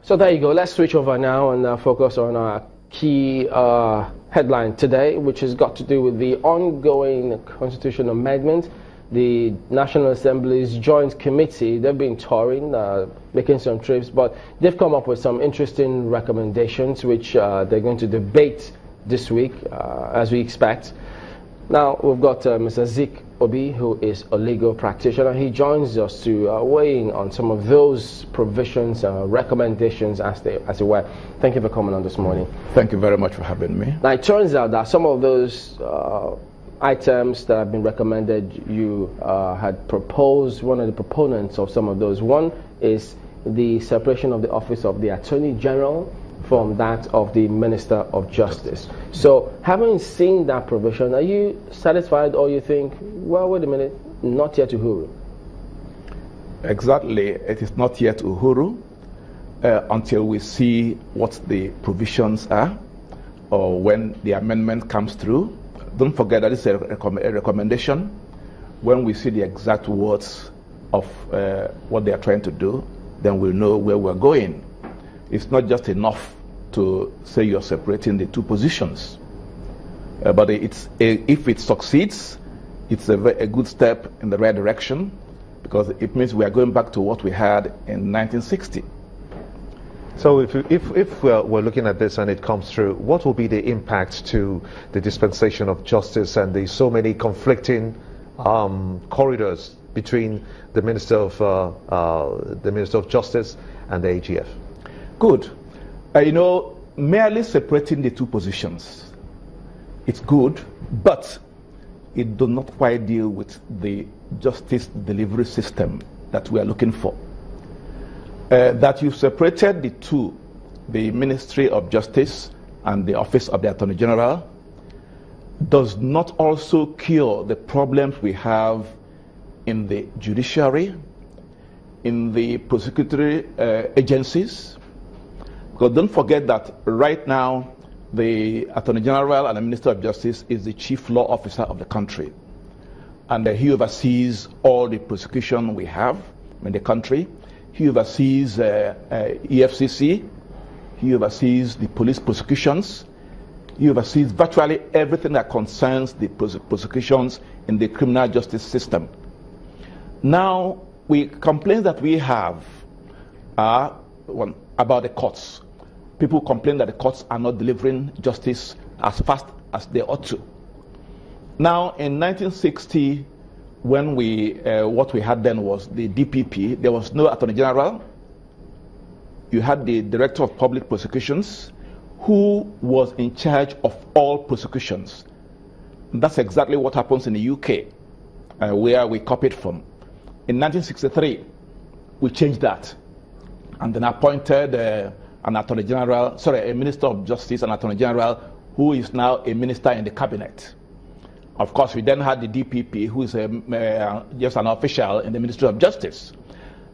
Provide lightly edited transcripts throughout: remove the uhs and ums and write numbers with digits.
So there you go. Let's switch over now and focus on our key headline today, which has got to do with the ongoing constitutional amendment. The National Assembly's Joint Committee, they've been touring, making some trips, but they've come up with some interesting recommendations which they're going to debate this week, as we expect. Now, we've got Mr. Zik Obi, who is a legal practitioner. He joins us to weigh in on some of those provisions, recommendations, as they were. Thank you for coming on this morning. Thank you very much for having me. Now, it turns out that some of those items that have been recommended, you had proposed, one of the proponents of some of those. One is the separation of the office of the Attorney General from that of the Minister of Justice. So, having seen that provision, are you satisfied, or you think, well, wait a minute, not yet Uhuru? Exactly, it is not yet Uhuru until we see what the provisions are, or when the amendment comes through. Don't forget that it's a recommendation. When we see the exact words of what they are trying to do, then we'll know where we're going. It's not just enough to say you're separating the two positions. But if it succeeds, it's a good step in the right direction, because it means we are going back to what we had in 1960. So if we're looking at this and it comes through, what will be the impact to the dispensation of justice and the so many conflicting corridors between the Minister of Justice and the AGF? Good. Merely separating the two positions, it's good, but it does not quite deal with the justice delivery system that we are looking for. That you've separated the two, the Ministry of Justice and the Office of the Attorney General, does not also cure the problems we have in the judiciary, in the prosecutory agencies. Because don't forget that right now, the Attorney General and the Minister of Justice is the chief law officer of the country. And he oversees all the prosecution we have in the country. He oversees EFCC. He oversees the police prosecutions. He oversees virtually everything that concerns the prosecutions in the criminal justice system. Now, complaints that we have are about the courts. People complain that the courts are not delivering justice as fast as they ought to. Now, in 1960, when what we had then was the DPP, there was no Attorney General. You had the Director of Public Prosecutions, who was in charge of all prosecutions. And that's exactly what happens in the UK, where we copied from. In 1963, we changed that, and then appointed a Minister of Justice and Attorney General, who is now a minister in the cabinet. Of course, we then had the DPP, who is just an official in the Ministry of Justice.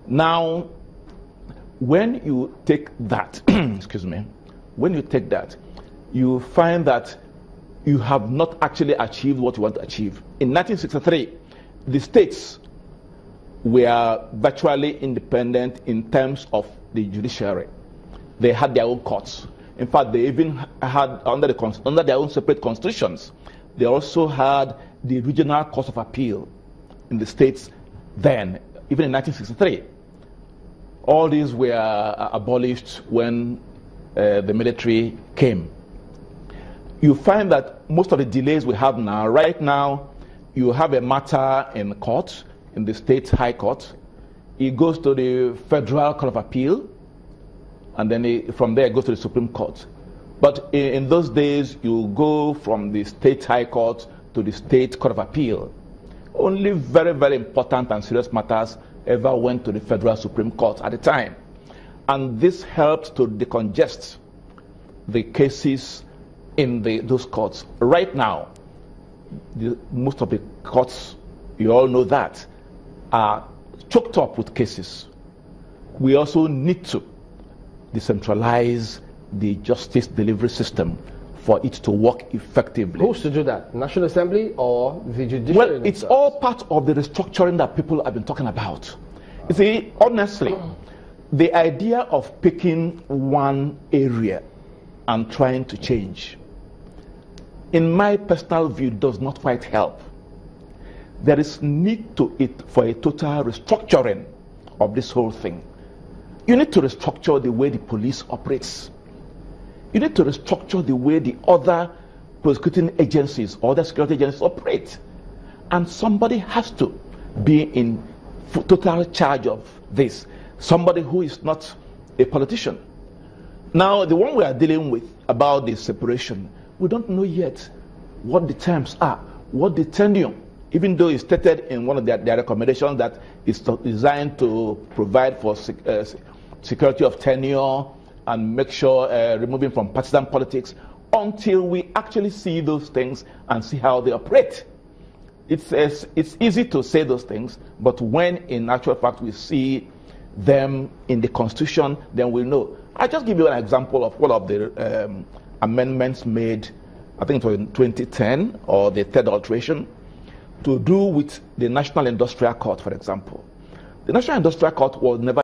Now, when you take that, excuse me, when you take that, you find that you have not actually achieved what you want to achieve. In 1963, the states were virtually independent in terms of the judiciary. They had their own courts. In fact, they even had, under their own separate constitutions, they also had the regional courts of appeal in the states then, even in 1963. All these were abolished when the military came. You find that most of the delays we have now, right now, you have a matter in court, in the state high court. It goes to the Federal Court of Appeal, and then from there it goes to the Supreme Court. But in those days, you go from the state high court to the state court of appeal. Only very, very important and serious matters ever went to the Federal Supreme Court at the time. And this helped to decongest the cases in those courts. Right now, most of the courts, you all know that, are choked up with cases. We also need to decentralize the justice delivery system for it to work effectively. Who's to do that? National Assembly or the judiciary? Well, it's all part of the restructuring that people have been talking about. You see, honestly, the idea of picking one area and trying to change, in my personal view, does not quite help. There is need for a total restructuring of this whole thing. You need to restructure the way the police operates. You need to restructure the way the other prosecuting agencies, other security agencies operate. And somebody has to be in total charge of this. Somebody who is not a politician. Now, the one we are dealing with about the separation, we don't know yet what the terms are, what the tenure, even though it's stated in one of their recommendations that it's designed to provide for security of tenure and make sure removing from partisan politics, until we actually see those things and see how they operate. It's easy to say those things, but when in actual fact we see them in the Constitution, then we'll know. I'll just give you an example of one of the amendments made, I think it was in 2010, or the third alteration, to do with the National Industrial Court, for example. The National Industrial Court was never